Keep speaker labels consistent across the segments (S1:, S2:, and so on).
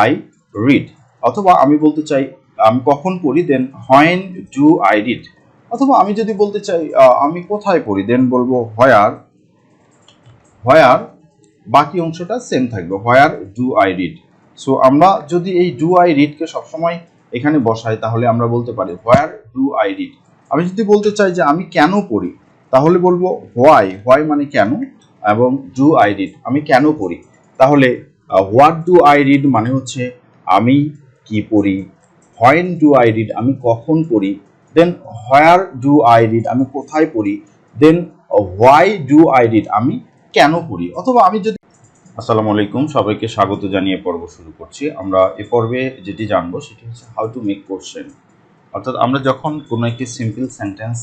S1: I read, অথবা আমি বলতে চাই আমি কখন পড়ি, দেন হোয়েন ডু আই রিড, অথবা আমি যদি বলতে চাই আমি কোথায় পড়ি, দেন বলবো হোয়ার, হোয়ার বাকি অংশটা সেম থাকবে, হোয়ার ডু আই রিড। সো আমরা যদি এই ডু আই রিডকে সবসময় এখানে বসাই তাহলে আমরা বলতে পারি হোয়ার ডু আই রিড। আমি যদি বলতে চাই যে আমি কেন পড়ি তাহলে বলবো হোয়াই, হোয়াই মানে কেন, এবং ডু আই রিড আমি কেন পড়ি। তাহলে হোয়াট ডু আই রিড মানে হচ্ছে আমি কি পড়ি, হোয়েন ডু আই রিড আমি কখন পড়ি, then where do I read আমি কোথায় পড়ি, then why do I read আমি কেন পড়ি। অথবা আমি যদি আসসালামু আলাইকুম, সবাইকে স্বাগত জানিয়ে পর্ব শুরু করছি। আমরা এ পর্বে যেটি জানবো সেটি হচ্ছে হাউ টু মেক কোশ্চেন, অর্থাৎ আমরা যখন কোনো একটি সিম্পল সেন্টেন্স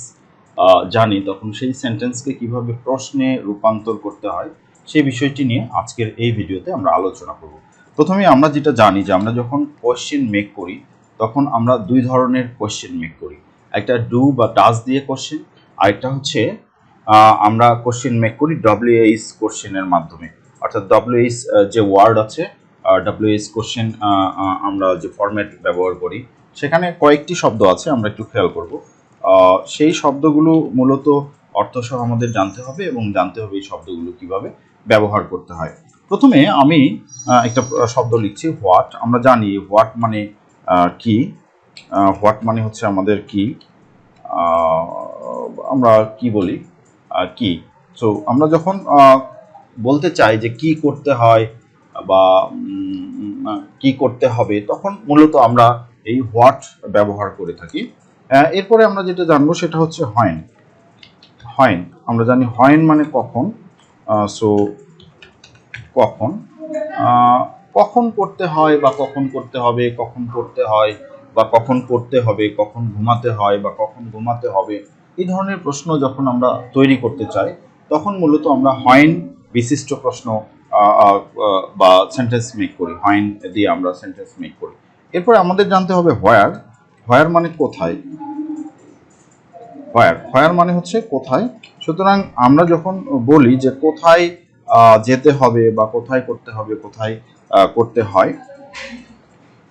S1: জানি তখন সেই সেন্টেন্সকে কিভাবে প্রশ্নে রূপান্তর করতে হয় সেই বিষয়টি নিয়ে আজকের এই ভিডিওতে আমরা আলোচনা করব। প্রথমে আমরা যেটা জানি যে আমরা যখন কোশ্চেন মেক করি তখন আমরা দুই ধরনের কোশ্চেন মেক করি, একটা ডু বা ডাজ দিয়ে কোশ্চেন, আরেকটা হচ্ছে আমরা কোশ্চেন মেক করি WH কোশ্চেনের মাধ্যমে, অর্থাৎ WH যে ওয়ার্ড আছে WH কোশ্চেন আমরা যে ফরম্যাট ব্যবহার করি সেখানে কয়েকটি শব্দ আছে, আমরা একটু খেয়াল করব। সেই শব্দগুলো মূলত অর্থসহ আমাদের জানতে হবে এবং জানতে হবে এই শব্দগুলো কিভাবে ব্যবহার করতে হয়। প্রথমে আমি একটা শব্দ লিখছি হোয়াট। আমরা জানি হোয়াট মানে কি, হোয়াট মানে হচ্ছে আমাদের কি, আমরা কি বলি কি। সো আমরা যখন বলতে চাই যে কি করতে হয় বা কি করতে হবে তখন মূলত আমরা এই হোয়াট ব্যবহার করে থাকি। এরপরে আমরা যেটা জানবো সেটা হচ্ছে হোয়েন। হোয়েন আমরা জানি হোয়েন মানে কখন। সো কখন, কখন করতে হয় বা কখন করতে হবে, কখন করতে হয় বা কখন করতে হবে, কখন ঘুমাতে হয় বা কখন ঘুমাতে হবে, এই ধরনের প্রশ্ন যখন আমরা তৈরি করতে চাই তখন মূলত আমরা হোয়েন বিশিষ্ট প্রশ্ন বা সেন্টেন্স মেক করি, হোয়েন দিয়ে আমরা সেন্টেন্স মেক করি। এরপরে আমাদের জানতে হবে হোয়ার। হোয়ার মানে কোথায়, হোয়ার, হোয়ার মানে হচ্ছে কোথায়। সুতরাং আমরা যখন বলি যে কোথায় যেতে হবে বা কোথায় করতে হবে, কোথায় করতে হয়,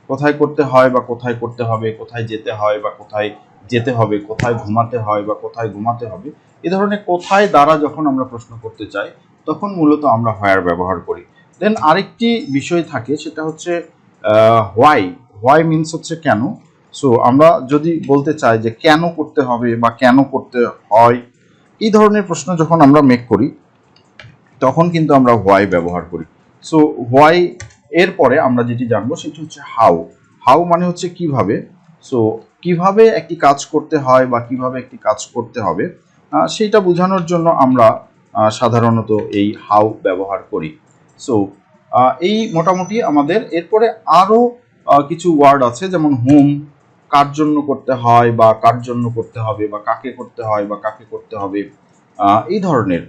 S1: কোথায় করতে হয় বা কোথায় করতে হবে, কোথায় যেতে হয় বা কোথায় যেতে হবে, কোথায় ঘুমাতে হয় বা কোথায় ঘুমাতে হবে, এ ধরনের কোথায় দ্বারা যখন আমরা প্রশ্ন করতে চাই তখন মূলত আমরা হোয়ার ব্যবহার করি। দেন আরেকটি বিষয় থাকে সেটা হচ্ছে হোয়াই। হোয়াই মিনস হচ্ছে কেন। সো আমরা যদি বলতে চাই যে কেন করতে হবে বা কেন করতে হয়, এই ধরনের প্রশ্ন যখন আমরা মেক করি তখন কিন্তু আমরা হোয়াই ব্যবহার করি। সো হোয়াই এরপরে আমরা যেটি জানবো সেটি হচ্ছে হাউ। হাউ মানে হচ্ছে কিভাবে। সো কিভাবে একটি কাজ করতে হয় বা কিভাবে একটি কাজ করতে হবে সেইটা বোঝানোর জন্য আমরা সাধারণত এই হাউ ব্যবহার করি। সো এই মোটামুটি আমাদের। এরপরে আরও কিছু ওয়ার্ড আছে, যেমন হুম, কার জন্য করতে হয় বা কার জন্য করতে হবে বা কাকে করতে হয় বা কাকে করতে হবে, এই ধরনের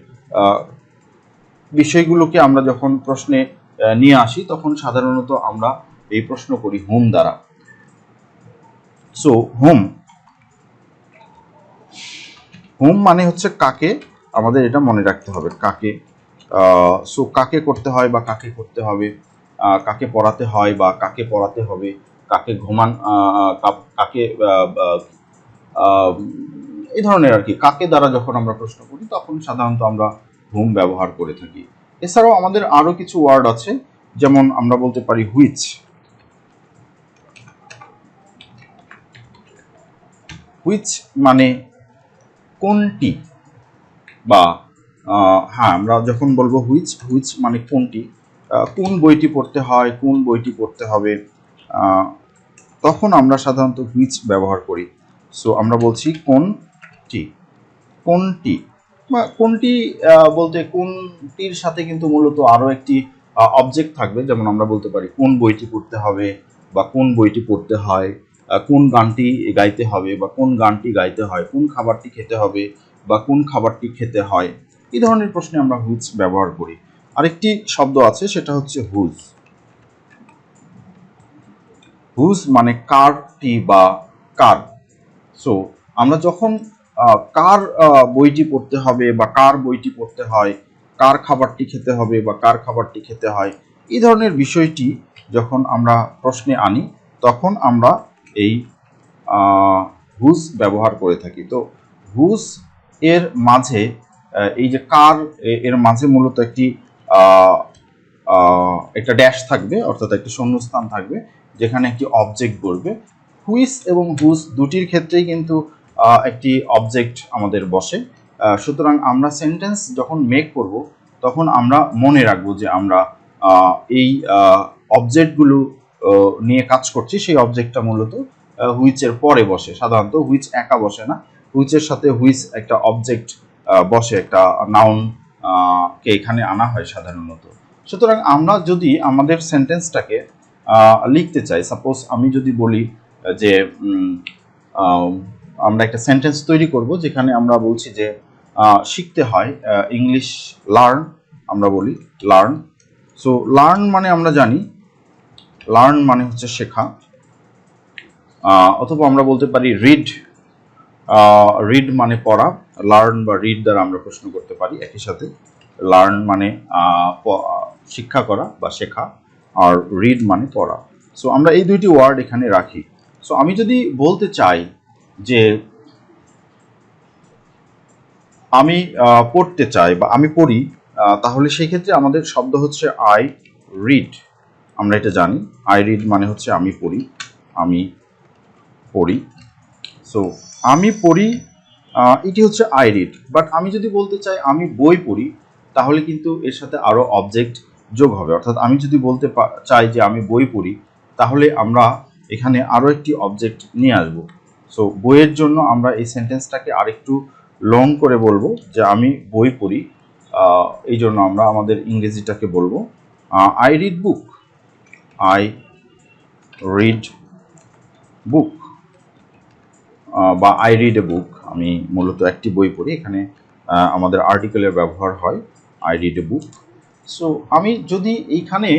S1: বিষয়গুলোকে আমরা যখন প্রশ্নে নিয়ে আসি তখন সাধারণত আমরা এই প্রশ্ন করি হুম দ্বারা। সো হুম, হুম মানে হচ্ছে কাকে, আমাদের এটা মনে রাখতে হবে কাকে। সো কাকে করতে হয় বা কাকে করতে হবে, কাকে পড়াতে হয় বা কাকে পড়াতে হবে, কাকে ঘুমান, কাকে এই ধরনের আর কি, কাকে দ্বারা যখন আমরা প্রশ্ন করি তখন সাধারণত আমরা হুম ব্যবহার করে থাকি। এছাড়াও আমাদের আরো কিছু ওয়ার্ড আছে, যেমন আমরা বলতে পারি হুইচ। হুইচ মানে কোনটি, বা হ্যাঁ আমরা যখন বলবো হুইচ, হুইচ মানে কোনটি, কোন বইটি পড়তে হয়, কোন বইটি পড়তে হবে, তখন আমরা সাধারণত হুইচ ব্যবহার করি। সো আমরা বলছি কোনটি, কোনটি বা কোনটি বলতে কোনটির সাথে কিন্তু মূলত আরো একটি অবজেক্ট থাকবে, যেমন আমরা বলতে পারি কোন বইটি পড়তে হবে বা কোন বইটি পড়তে হয়, কোন গানটি গাইতে হবে বা কোন গানটি গাইতে হয়, কোন খাবারটি খেতে হবে বা কোন খাবারটি খেতে হয়, এই ধরনের প্রশ্নে আমরা হুইচ ব্যবহার করি। আরেকটি শব্দ আছে সেটা হচ্ছে হুজ। হুজ মানে কারটি বা কার। সো আমরা যখন কার বইটি পড়তে হবে বা কার বইটি পড়তে হয়, কার খাবারটি খেতে হবে বা কার খাবারটি খেতে হয়, এই ধরনের বিষয়টি যখন আমরা প্রশ্নে আনি তখন আমরা এই হুজ ব্যবহার করে থাকি। তো হুজ এর মাঝে এই যে কার এর মাঝে মূলত একটা ড্যাশ থাকবে, অর্থাৎ একটি শূন্যস্থান থাকবে যেখানে একটি অবজেক্ট বসবে। হুইস এবং হুজ দুটির ক্ষেত্রেই কিন্তু একটি অবজেক্ট আমাদের বসে। সুতরাং আমরা সেন্টেন্স যখন মেক করব তখন আমরা মনে রাখবো যে আমরা এই অবজেক্টগুলো নিয়ে কাজ করছি। সেই অবজেক্টটা মূলত হুইচের পরে বসে। সাধারণত হুইচ একা বসে না, হুইচের সাথে হুইচ একটা অবজেক্ট বসে, একটা নাউন কে এখানে আনা হয় সাধারণত। সুতরাং আমরা যদি আমাদের সেন্টেন্সটাকে লিখতে চাই, সাপোজ আমি যদি বলি যে আমরা একটা সেন্টেন্স তৈরি করব যেখানে আমরা বলছি যে শিখতে হয়, ইংলিশ লার্ন, আমরা বলি লার্ন। সো লার্ন মানে আমরা জানি লার্ন মানে হচ্ছে শেখা, অথবা আমরা বলতে পারি রিড, রিড মানে পড়া। লার্ন বা রিড দ্বারা আমরা প্রশ্ন করতে পারি একই সাথে। লার্ন মানে শিক্ষা করা বা শেখা, আর রিড মানে পড়া। সো আমরা এই দুইটি ওয়ার্ড এখানে রাখি। সো আমি যদি বলতে চাই যে আমি পড়তে চাই বা আমি পড়ি, তাহলে সেই ক্ষেত্রে আমাদের শব্দ হচ্ছে আই রিড। আমরা এটা জানি, আই রিড মানে হচ্ছে আমি পড়ি, আমি পড়ি। সো আমি পড়ি, এটি হচ্ছে আই রিড। বাট আমি যদি বলতে চাই আমি বই পড়ি, তাহলে কিন্তু এর সাথে আরও অবজেক্ট যোগ হবে। অর্থাৎ আমি যদি বলতে চাই যে আমি বই পড়ি, তাহলে আমরা এখানে আরও একটি অবজেক্ট নিয়ে আসব। সো বইয়ের জন্য আমরা এই সেন্টেন্সটাকে আরেকটু লং করে বলবো যে আমি বই পড়ি। এই জন্য আমরা আমাদের ইংরেজিটাকে বলবো I read book, I read বুক, বা আই রিড এ বুক। আমি মূলত একটি বই পড়ি, এখানে আমাদের আর্টিকেলের ব্যবহার হয় I read a book. So আমি যদি এইখানে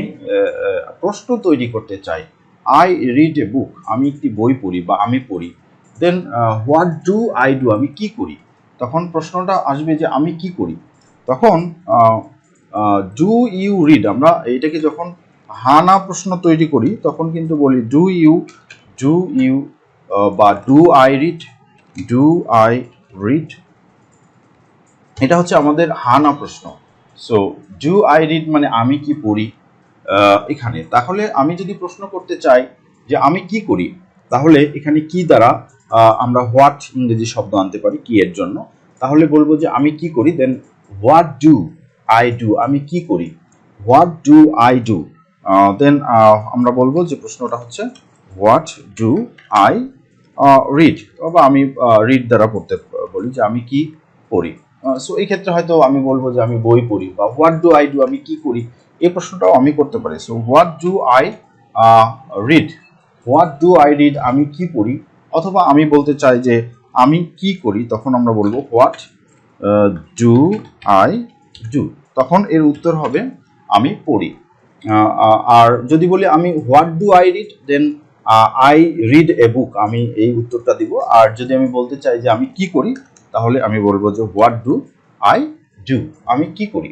S1: প্রশ্ন তৈরি করতে চাই, আই রিড এ বুক, আমি একটি বই পড়ি বা আমি পড়ি, দেন হোয়াট ডু আই ডু, আমি কি করি, তখন প্রশ্নটা আসবে যে আমি কি করি। তখন ডু ইউ রিড, আমরা এটাকে যখন হানা প্রশ্ন তৈরি করি তখন কিন্তু বলি ডু ইউ বা do I read, do I read, এটা হচ্ছে আমাদের হানা প্রশ্ন। সো ডু আই রিড মানে আমি কি পড়ি এখানে। তাহলে আমি যদি প্রশ্ন করতে চাই যে আমি কি করি, তাহলে এখানে কি দ্বারা আমরা হোয়াট ইংরেজি শব্দ আনতে পারি কি এর জন্য। তাহলে বলবো যে আমি কি করি, দেন হোয়াট ডু আই ডু, আমি কি করি, হোয়াট ডু আই ডু। দেন আমরা বলবো যে প্রশ্নটা হচ্ছে হোয়াট ডু আই রিড, বা আমি রিড দ্বারা পড়তে বলি যে আমি কি পড়ি। সো এই ক্ষেত্রে হয়তো আমি বলবো যে আমি বই পড়ি, বা হোয়াট ডু আই ডু, আমি কি করি, এই প্রশ্নটাও আমি করতে পারি। So what do I read, what do I read, আমি কি পড়ি। অথবা আমি বলতে চাই যে আমি কি করি, তখন আমরা বলবো হোয়াট ডু আই ডু, তখন এর উত্তর হবে আমি পড়ি। আর যদি বলি আমি what do I read, then I read a book, আমি এই উত্তরটা দিব। আর যদি আমি বলতে চাই যে আমি কি করি, তাহলে আমি বলবো যে হোয়াট ডু আই ডু, আমি কি করি।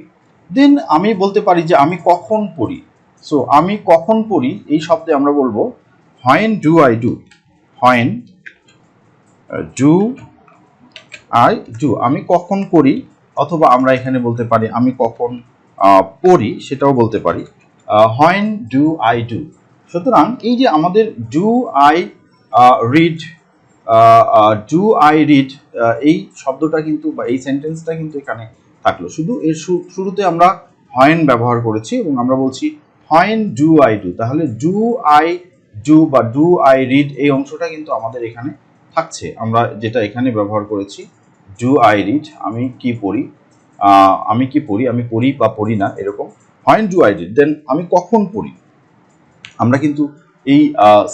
S1: দেন আমি বলতে পারি যে আমি কখন পড়ি। সো আমি কখন পড়ি এই শব্দে আমরা বলবো when do I do, when do I do, আমি কখন পড়ি। অথবা আমরা এখানে বলতে পারি আমি কখন পড়ি, সেটাও বলতে পারি হোয়েন ডু আই ডু। সুতরাং এই যে আমাদের do I read, do I read, এই শব্দটা কিন্তু বা এই সেন্টেন্সটা কিন্তু এখানে থাকলো। শুধু এর শুরুতে আমরা হোয়েন ব্যবহার করেছি এবং আমরা বলছি হোয়েন ডু আই ডু, তাহলে ডু আই ডু বা ডু আই রিড এই অংশটা কিন্তু আমাদের এখানে থাকছে। আমরা যেটা এখানে ব্যবহার করেছি ডু আই রিড, আমি কি পড়ি, আমি কি পড়ি, আমি পড়ি বা পড়ি না, এরকম। হোয়েন ডু আই রিড, দেন আমি কখন পড়ি। আমরা কিন্তু এই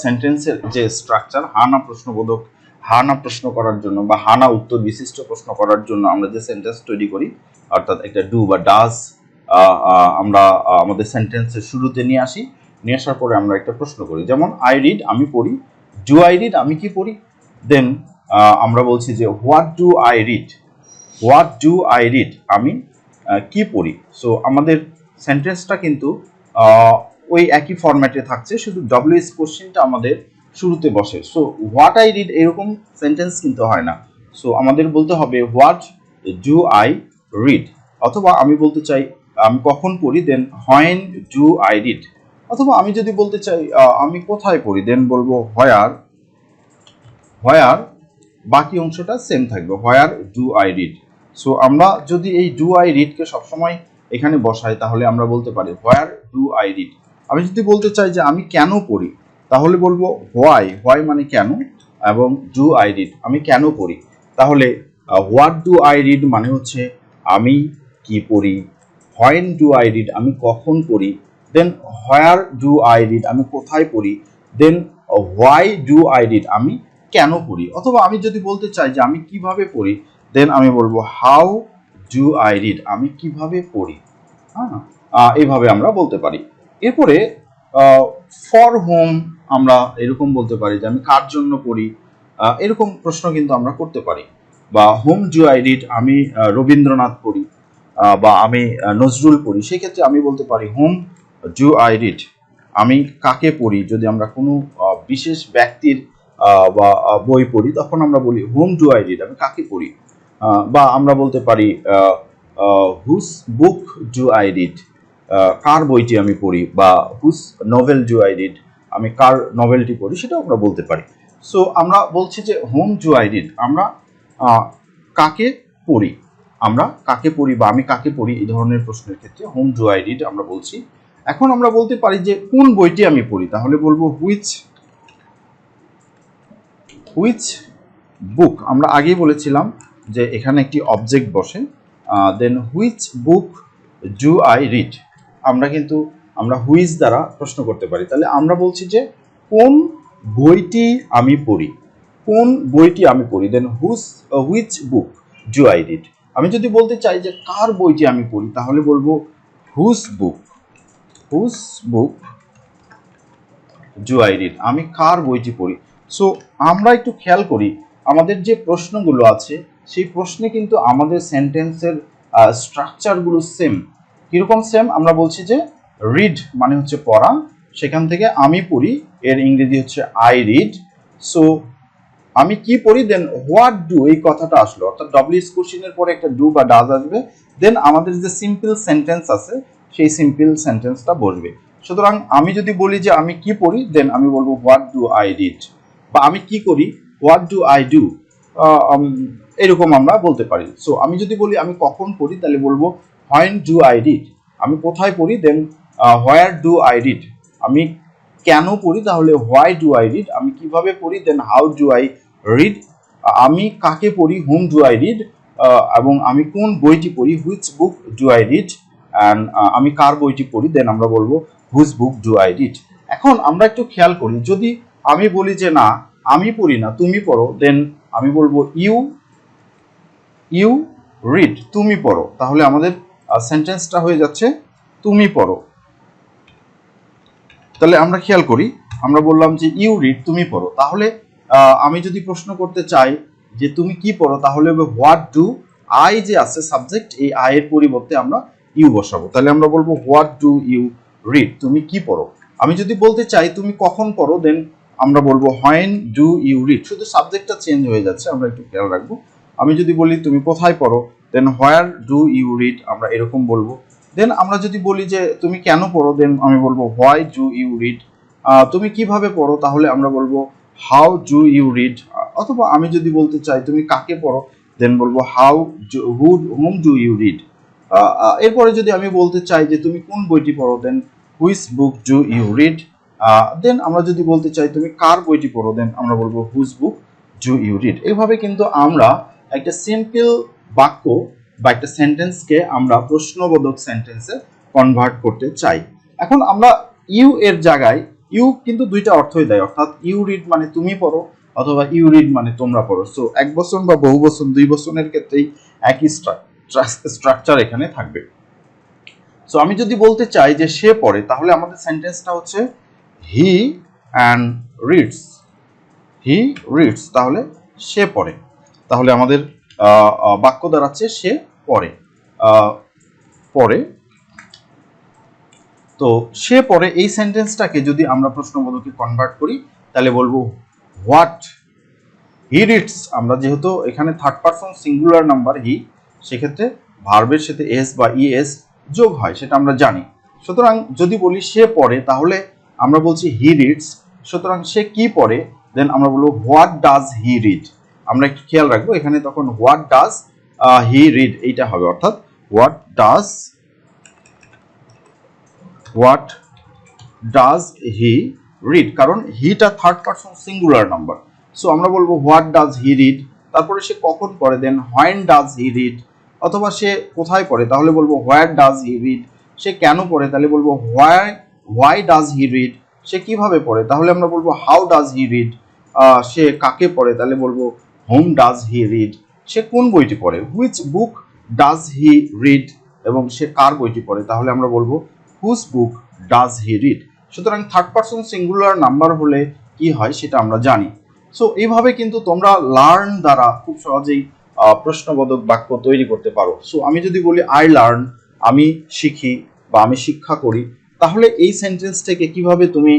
S1: সেন্টেন্সের যে স্ট্রাকচার, হানা প্রশ্নবোধক, হানা প্রশ্ন করার জন্য বা হানা উত্তর বিশিষ্ট প্রশ্ন করার জন্য আমরা যে সেন্টেন্স তৈরি করি, অর্থাৎ একটা ডু বা ডাজ আমরা আমাদের সেন্টেন্সের শুরুতে নিয়ে আসি, নিয়ে আসার পরে আমরা একটা প্রশ্ন করি। যেমন আই রিড, আমি পড়ি, ডু আই রিড, আমি কি পড়ি, দেন আমরা বলছি যে what do I read, what do I read, আমি কি পড়ি। সো আমাদের সেন্টেন্সটা কিন্তু ওই একই ফরম্যাটে থাকছে, শুধু WH কোশ্চেনটা আমাদের শুরুতে বসে। সো হোয়াট আই রিড এরকম সেন্টেন্স কিন্তু হয় না। সো আমাদের বলতে হবে হোয়াট ডু আই রিড, অথবা আমি বলতে চাই আমি কখন পড়ি, দেন হোয়েন ডু আই রিড, অথবা আমি যদি বলতে চাই আমি কোথায় পড়ি, দেন বলবো হোয়ার। হোয়ার বাকি অংশটা সেম থাকবে, হোয়ার ডু আই রিড। সো আমরা যদি এই ডু আই রিডকে সবসময় এখানে বসাই তাহলে আমরা বলতে পারি হোয়ার ডু আই রিড। আমি যদি বলতে চাই যে আমি কেন পড়ি, তাহলে বলবো হোয়াই। হোয়াই মানে কেন, এবং ডু আই রিড আমি কেন পড়ি। তাহলে হোয়াট ডু আই রিড মানে হচ্ছে আমি কি পড়ি, হোয়েন ডু আই রিড আমি কখন পড়ি, then where do I read আমি কোথায় পড়ি, then why do I read আমি কেন পড়ি। অথবা আমি যদি বলতে চাই যে আমি কিভাবে পড়ি, দেন আমি বলবো হাউ ডু আই রিড আমি কিভাবে পড়ি। হ্যাঁ, এইভাবে আমরা বলতে পারি। এরপরে ফর হোম আমরা এরকম বলতে পারি যে আমি কার জন্য পড়ি, এরকম প্রশ্ন কিন্তু আমরা করতে পারি। বা হোম ডু আই রিড আমি রবীন্দ্রনাথ পড়ি, বা আমি নজরুল পড়ি, সেক্ষেত্রে আমি বলতে পারি হোম ডু আই রিড আমি কাকে পড়ি। যদি আমরা কোনো বিশেষ ব্যক্তির বা বই পড়ি তখন আমরা বলি হোম ডু আই রিড আমি কাকে পড়ি। বা আমরা বলতে পারি whose book do I read কার বইটি আমি পড়ি, বা whose novel do I read আমি কার নভেলটি পড়ি, সেটাও আমরা বলতে পারি। সো আমরা বলছি যে হোম ডু আই রিড আমরা কাকে পড়ি, আমরা কাকে পড়ি বা আমি কাকে পড়ি, এই ধরনের প্রশ্নের ক্ষেত্রে হোম ডু আই রিড আমরা বলছি। এখন আমরা বলতে পারি যে কোন বইটি আমি পড়ি, তাহলে বলবো হুইচ বুক। আমরা আগেই বলেছিলাম যে এখানে একটি অবজেক্ট বসে, then which book do I read আমরা হুইচ দ্বারা প্রশ্ন করতে পারি। তাহলে আমরা বলছি যে কোন বইটি আমি পড়ি, কোন বইটি আমি পড়ি, then which book do I read. আমি যদি বলতে চাই যে কার বইটি আমি পড়ি, তাহলে বলবো whose book do I read আমি কার বইটি পড়ি। সো আমরা একটু খেয়াল করি আমাদের যে প্রশ্নগুলো আছে সেই প্রশ্নে কিন্তু আমাদের সেন্টেন্সের স্ট্রাকচারগুলো সেম। কিরকম সেম, আমরা বলছি যে রিড মানে হচ্ছে পড়া, সেখান থেকে আমি পড়ি এর ইংরেজি হচ্ছে আই রিড। সো আমি কি পড়ি, দেন হোয়াট ডু এই কথাটা আসলো, অর্থাৎ ডব্লিউএস কোশ্চেনের পরে একটা ডু বা ডাজ আসবে, দেন আমাদের যে সিম্পল সেন্টেন্স আছে সেই সিম্পল সেন্টেন্সটা বসবে। সুতরাং আমি যদি বলি যে আমি কি পড়ি, দেন আমি বলবো হোয়াট ডু আই রিড, বা আমি কি করি হোয়াট ডু আই ডু, এরকম আমরা বলতে পারি। সো আমি যদি বলি আমি কখন পড়ি, তাহলে বলবো হোয়েন ডু আই রিড আমি কোথায় পড়ি, then where do I read আমি কেন পড়ি, তাহলে হোয়াই ডু আই রিড আমি কিভাবে পড়ি, then how do I read আমি কাকে পড়ি, হুম ডু আই রিড, এবং আমি কোন বইটি পড়ি, which book do I read, and আমি কার বইটি পড়ি, দেন আমরা বলবো which book do I read. এখন আমরা একটু খেয়াল করি, যদি আমি বলি যে না আমি পড়ি না তুমি পড়ো, দেন আমি বলবো ইউ রিড তুমি পড়ো, তাহলে আমাদের সেন্টেন্সটা হয়ে যাচ্ছে তুমি পড়ো। তাহলে আমরা খেয়াল করি, আমরা বললাম যে ইউ রিড তুমি পড়ো, তাহলে আমি যদি প্রশ্ন করতে চাই যে তুমি কি পড়ো, তাহলে হোয়াট ডু আই যে আছে সাবজেক্ট, এই আই এর পরিবর্তে আমরা ইউ বসাবো। তাহলে আমরা বলবো হোয়াট ডু ইউ রিড তুমি কি পড়ো। আমি যদি বলতে চাই তুমি কখন পড়ো, দেন আমরা বলবো হোয়েন ডু ইউ রিড, শুধু সাবজেক্টটা চেঞ্জ হয়ে যাচ্ছে, আমরা একটু খেয়াল রাখবো। আমি যদি বলি তুমি কোথায় পড়ো, দেন হোয়ার ডু ইউ রিড আমরা এরকম বলবো। দেন আমরা যদি বলি যে তুমি কেন পড়ো, দেন আমি বলবো হোয়াই ডু ইউ রিড। তুমি কিভাবে পড়ো, তাহলে আমরা বলবো হাউ ডু ইউ রিড। অথবা আমি যদি বলতে চাই তুমি কাকে পড়ো, দেন বলবো হুম ডু ইউ রিড। এরপরে যদি আমি বলতে চাই যে তুমি কোন বইটি পড়ো, then which book do you read. Then আমরা যদি বলতে চাই তুমি কার বইটি পড়ো, দেন আমরা বলবো which book do you read. এইভাবে কিন্তু আমরা একটা সিম্পল বাক্য বা একটা সেন্টেন্সকে আমরা প্রশ্নবোধক সেন্টেন্সে কনভার্ট করতে চাই। এখন আমরা ইউ এর জায়গায় ইউ কিন্তু দুইটা অর্থই দেয়, অর্থাৎ ইউ রিড মানে তুমি পড়ো, অথবা ইউ রিড মানে তোমরা পড়ো। সো এক বচন বা বহু বচন দুই বচনের ক্ষেত্রেই একই স্ট্রাকচার এখানে থাকবে। সো আমি যদি বলতে চাই যে সে পড়ে, তাহলে আমাদের সেন্টেন্সটা হচ্ছে he and reads. He reads তাহলে সে পড়ে, তাহলে আমাদের বাক্য দাঁড়াচ্ছে সে পড়ে। পড়ে তো সে পরে এই সেন্টেন্সটাকে যদি আমরা প্রশ্নবোধকে কনভার্ট করি তাহলে বলবো হোয়াট হি রিডস। আমরা যেহেতু এখানে third person singular number he, সেক্ষেত্রে ভার্বের সাথে এস বা ইএস যোগ হয়, সেটা আমরা জানি। সুতরাং যদি বলি সে পড়ে, তাহলে আমরা বলছি হি রিডস, সুতরাং সে কি পড়ে, দেন আমরা বলবো হোয়াট ডাজ হি রিড। আমরা একটু খেয়াল রাখবো এখানে তখন হোয়াট ডাজ হি রিড এইটা হবে, অর্থাৎ হোয়াট ডাজ হি রিড, কারণ হিটা third person singular number. So আমরা বলবো হোয়াট ডাজ হি রিড, তারপরে সে কখন পড়ে, দেন হোয়েন ডাজ হি রিড, অথবা সে কোথায় পড়ে তাহলে বলবো হোয়ার ডাজ হি রিড, সে কেন পড়ে তাহলে বলবো হোয়াই ডাজ হি রিড, সে কিভাবে পড়ে তাহলে আমরা বলবো হাউ ডাজ হি রিড, সে কাকে পড়ে তাহলে বলবো হোম ডাজ হি রিড, সে কোন বইটি পড়ে which book does he read, এবং সে কার বইটি পড়ে তাহলে আমরা বলবো whose book does he read. সুতরাং থার্ড পারসন সিঙ্গুলার নাম্বার হলে কি হয় সেটা আমরা জানি। সো এইভাবে কিন্তু তোমরা লার্ন দ্বারা খুব সহজেই প্রশ্নবোধক বাক্য তৈরি করতে পারো। সো আমি যদি বলি আই লার্ন, আমি শিখি বা আমি শিক্ষা করি, তাহলে এই সেন্টেন্স থেকে কিভাবে তুমি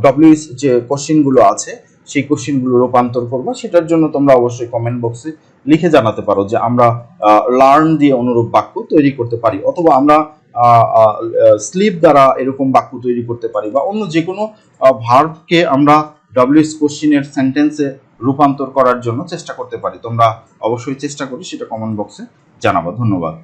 S1: ডব্লিউএস যে কোশ্চেনগুলো আছে সেই কোশ্চেনগুলো রূপান্তর করবো, সেটার জন্য তোমরা অবশ্যই কমেন্ট বক্সে লিখে জানাতে পারো যে আমরা লার্ন দিয়ে অনুরূপ বাক্য তৈরি করতে পারি, অথবা আমরা স্লিপ দ্বারা এরকম বাক্য তৈরি করতে পারি, বা অন্য যে কোনো ভার্বকে আমরা ডব্লিউএস কোশ্চেনের সেন্টেন্সে রূপান্তর করার জন্য চেষ্টা করতে পারি। তোমরা অবশ্যই চেষ্টা করি, সেটা কমেন্ট বক্সে জানাবো। ধন্যবাদ।